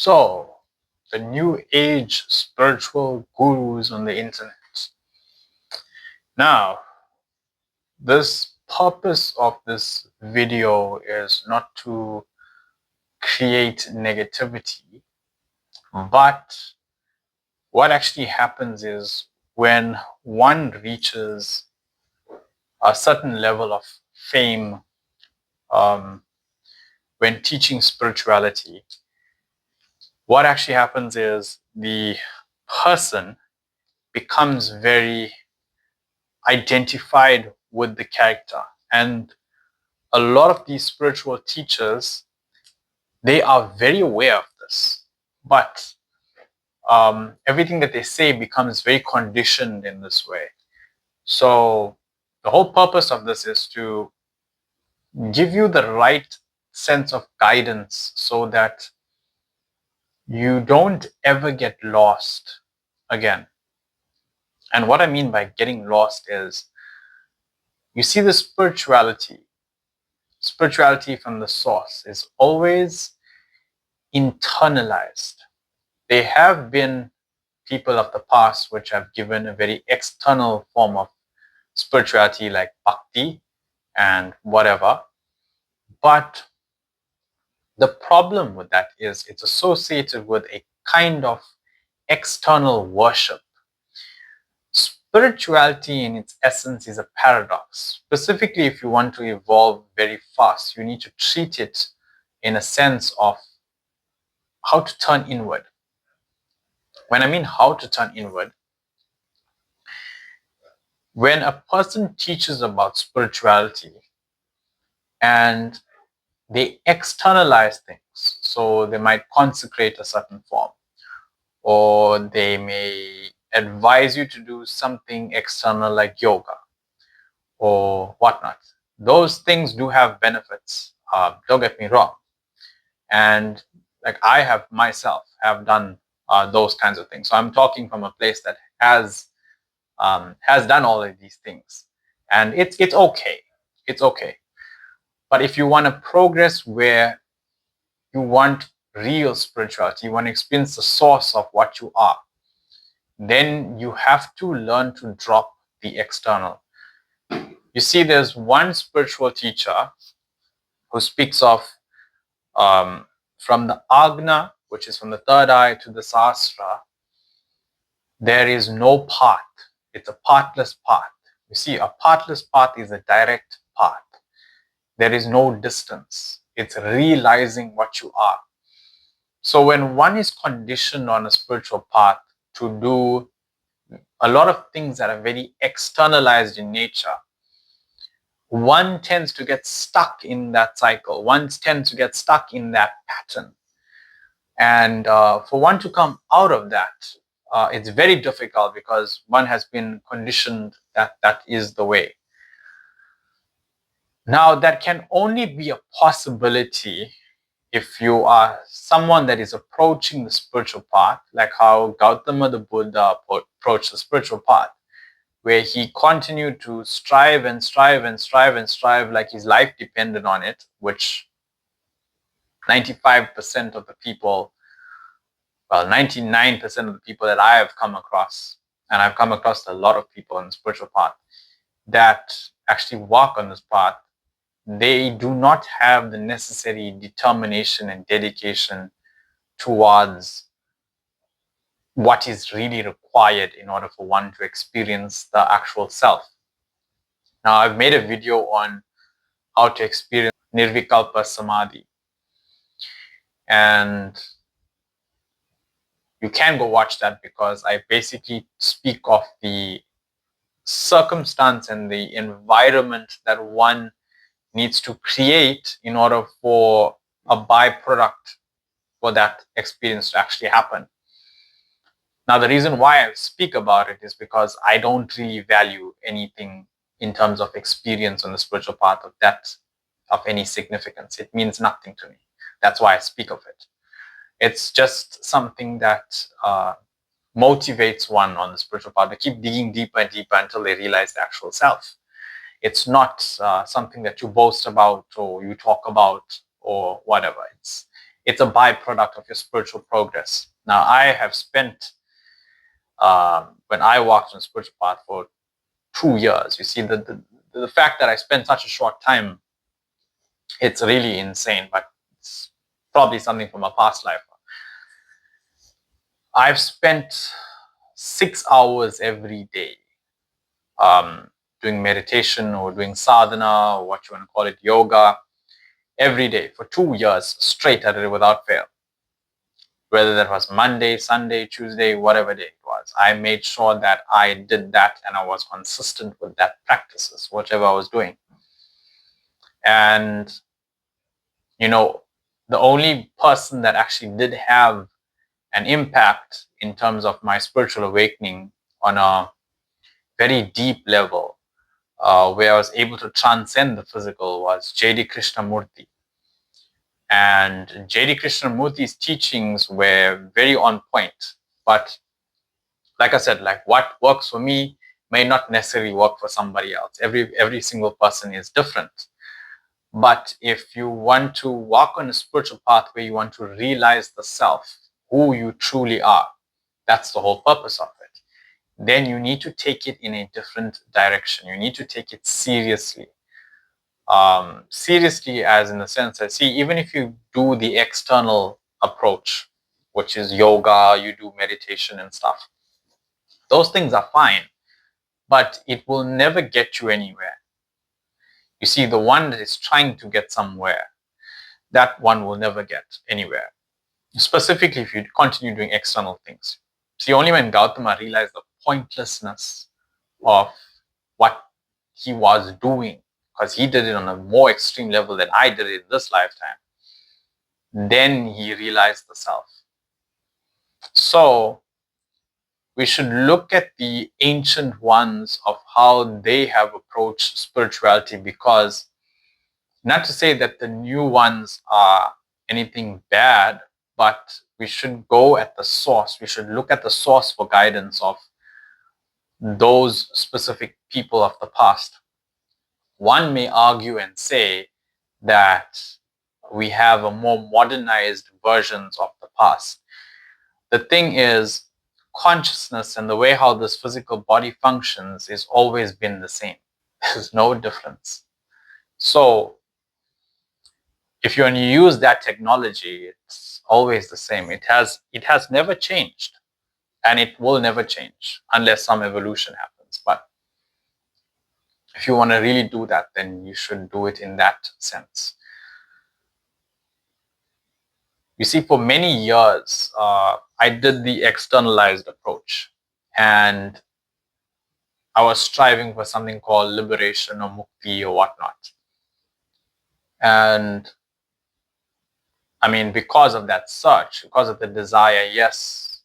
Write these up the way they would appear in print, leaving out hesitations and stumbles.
So, the new age spiritual gurus on the internet. Now, this purpose of this video is not to create negativity, but what actually happens is when one reaches a certain level of fame, um, when teaching spirituality, what actually happens is the person becomes very identified with the character. And a lot of these spiritual teachers, they are very aware of this. But everything that they say becomes very conditioned in this way. So the whole purpose of this is to give you the right sense of guidance so that you don't ever get lost again. And what I mean by getting lost is, you see, the spirituality from the source is always internalized. There have been people of the past which have given a very external form of spirituality like bhakti and whatever. But the problem with that is it's associated with a kind of external worship. Spirituality in its essence is a paradox. Specifically, if you want to evolve very fast, you need to treat it in a sense of how to turn inward. When I mean how to turn inward, when a person teaches about spirituality and they externalize things, so they might consecrate a certain form, or they may advise you to do something external like yoga or whatnot. Those things do have benefits. Don't get me wrong. And like I have myself have done those kinds of things. So I'm talking from a place that has done all of these things, and it's okay. It's okay. But if you want to progress where you want real spirituality, you want to experience the source of what you are, then you have to learn to drop the external. You see, there's one spiritual teacher who speaks of from the Agna, which is from the third eye, to the Sahasra, there is no path. It's a pathless path. You see, a pathless path is a direct path. There is no distance. It's realizing what you are. So when one is conditioned on a spiritual path to do a lot of things that are very externalized in nature, one tends to get stuck in that cycle. One tends to get stuck in that pattern. And for one to come out of that, it's very difficult because one has been conditioned that that is the way. Now, that can only be a possibility if you are someone that is approaching the spiritual path, like how Gautama the Buddha approached the spiritual path, where he continued to strive and strive and strive and strive like his life depended on it, which 95% of the people, well, 99% of the people that I have come across, and I've come across a lot of people on the spiritual path that actually walk on this path, they do not have the necessary determination and dedication towards what is really required in order for one to experience the actual self. Now, I've made a video on how to experience Nirvikalpa Samadhi, and you can go watch that because I basically speak of the circumstance and the environment that one needs to create in order for a byproduct for that experience to actually happen. Now, the reason why I speak about it is because I don't really value anything in terms of experience on the spiritual path of any significance. It means nothing to me. That's why I speak of it. It's just something that motivates one on the spiritual path to keep digging deeper and deeper until they realize the actual self. It's not something that you boast about or you talk about or whatever. It's a byproduct of your spiritual progress. Now, I have spent, when I walked on the spiritual path for 2 years, you see, the fact that I spent such a short time, it's really insane, but it's probably something from a past life. I've spent 6 hours every day doing meditation or doing sadhana or what you want to call it, yoga, every day for 2 years straight. I did it without fail. Whether that was Monday, Sunday, Tuesday, whatever day it was, I made sure that I did that and I was consistent with that practices, whatever I was doing. And, you know, the only person that actually did have an impact in terms of my spiritual awakening on a very deep level, where I was able to transcend the physical, was J.D. Krishnamurti. And J.D. Krishnamurti's teachings were very on point. But like I said, like what works for me may not necessarily work for somebody else. Every single person is different. But if you want to walk on a spiritual path where you want to realize the self, who you truly are, that's the whole purpose of it. Then you need to take it in a different direction. You need to take it seriously. Seriously, as in the sense that, see, even if you do the external approach, which is yoga, you do meditation and stuff, those things are fine, but it will never get you anywhere. You see, the one that is trying to get somewhere, that one will never get anywhere. Specifically, if you continue doing external things. See, only when Gautama realized the pointlessness of what he was doing, because he did it on a more extreme level than I did it in this lifetime, then he realized the self. So we should look at the ancient ones of how they have approached spirituality, because not to say that the new ones are anything bad, but we should go at the source. We should look at the source for guidance of those specific people of the past. One may argue and say that we have a more modernized versions of the past. The thing is, consciousness and the way how this physical body functions is always been the same. There's no difference. So if you use that technology, it's always the same. It has never changed, and it will never change unless some evolution happens. But if you want to really do that, then you should do it in that sense. You see, for many years, I did the externalized approach, and I was striving for something called liberation or mukti or whatnot. And I mean, because of that search, because of the desire, yes,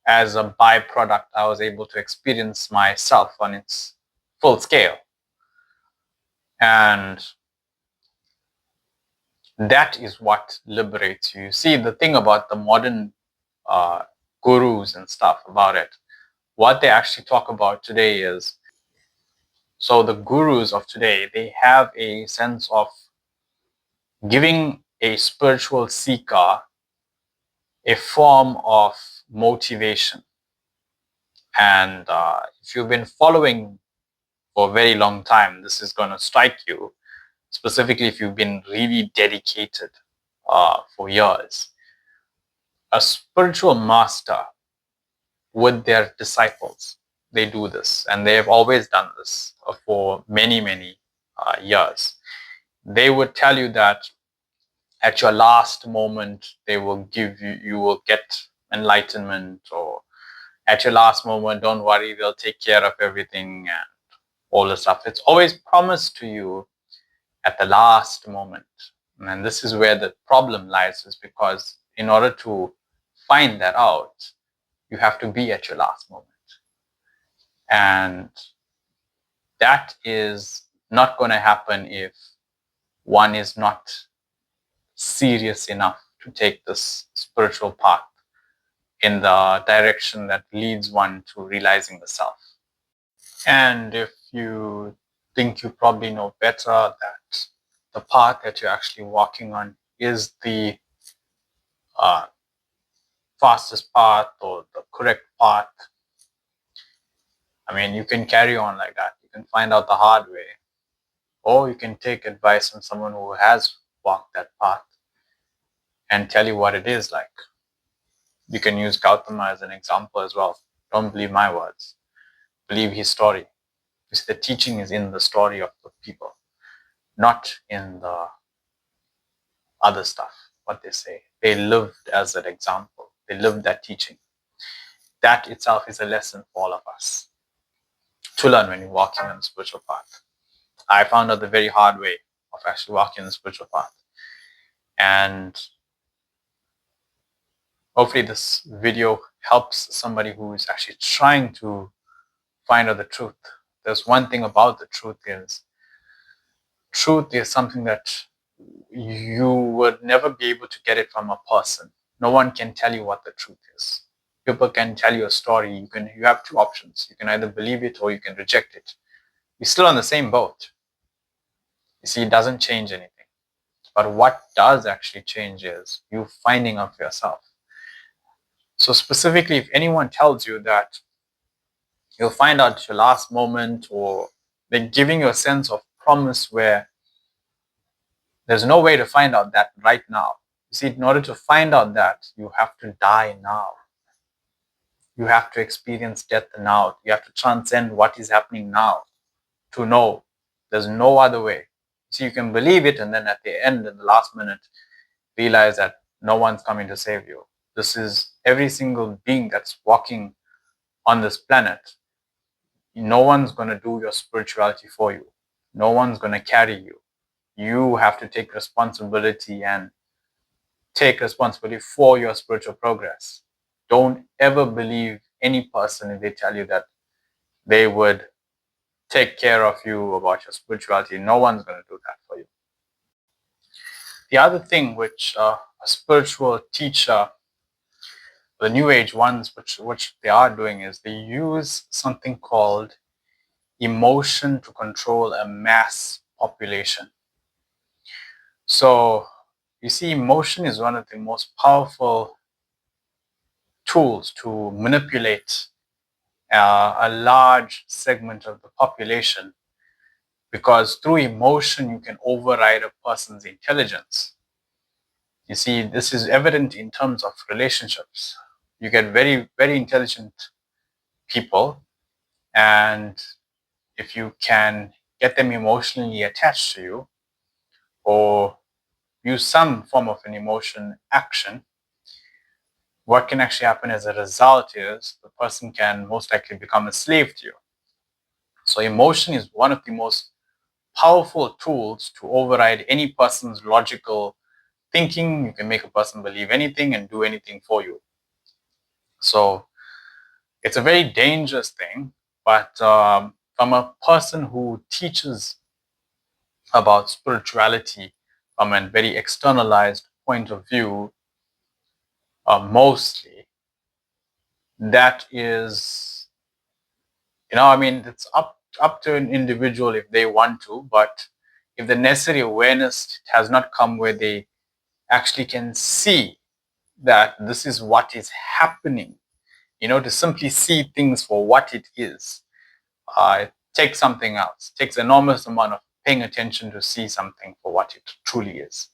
as a byproduct, I was able to experience myself on its full scale. And that is what liberates you. You see, the thing about the modern gurus and stuff about it, what they actually talk about today is, so the gurus of today, they have a sense of giving a spiritual seeker a form of motivation. And if you've been following for a very long time, this is going to strike you, specifically if you've been really dedicated for years. A spiritual master with their disciples, they do this, and they have always done this for many, many years. They would tell you that at your last moment, they will give you, you will get enlightenment, or at your last moment, don't worry, they'll take care of everything and all the stuff. It's always promised to you at the last moment. And this is where the problem lies, is because in order to find that out, you have to be at your last moment. And that is not going to happen if one is not serious enough to take this spiritual path in the direction that leads one to realizing the self. And if you think you probably know better that the path that you're actually walking on is the uh, fastest path or the correct path. I mean, you can carry on like that. You can find out the hard way, or you can take advice from someone who has walked that path and tell you what it is like. You can use Gautama as an example as well. Don't believe my words. Believe his story. Because the teaching is in the story of the people, not in the other stuff, what they say. They lived as an example. They lived that teaching. That itself is a lesson for all of us to learn when you're walking on the spiritual path. I found out the very hard way of actually walking the spiritual path. And hopefully this video helps somebody who is actually trying to find out the truth. There's one thing about the truth is something that you would never be able to get it from a person. No one can tell you what the truth is. People can tell you a story. You have two options. You can either believe it or you can reject it. You're still on the same boat. You see, it doesn't change anything. But what does actually change is you finding out for yourself. So specifically, if anyone tells you that you'll find out at your last moment, or they're giving you a sense of promise where there's no way to find out that right now. You see, in order to find out that, you have to die now. You have to experience death now. You have to transcend what is happening now to know there's no other way. So you can believe it, and then at the end, in the last minute, realize that no one's coming to save you. This is every single being that's walking on this planet. No one's going to do your spirituality for you. No one's going to carry you. You have to take responsibility and take responsibility for your spiritual progress. Don't ever believe any person if they tell you that they would take care of you about your spirituality. No one's going to do that for you. The other thing which a spiritual teacher, the New Age ones, which they are doing, is they use something called emotion to control a mass population. So you see, emotion is one of the most powerful tools to manipulate a large segment of the population, because through emotion you can override a person's intelligence. You see, this is evident in terms of relationships. You get very, very intelligent people, and if you can get them emotionally attached to you or use some form of an emotion action, what can actually happen as a result is the person can most likely become a slave to you. So emotion is one of the most powerful tools to override any person's logical thinking. You can make a person believe anything and do anything for you. So it's a very dangerous thing, but from a person who teaches about spirituality from a very externalized point of view, mostly, that is, I mean, it's up to an individual if they want to, but if the necessary awareness has not come where they actually can see that this is what is happening, to simply see things for what it is, it takes something else. It takes enormous amount of paying attention to see something for what it truly is.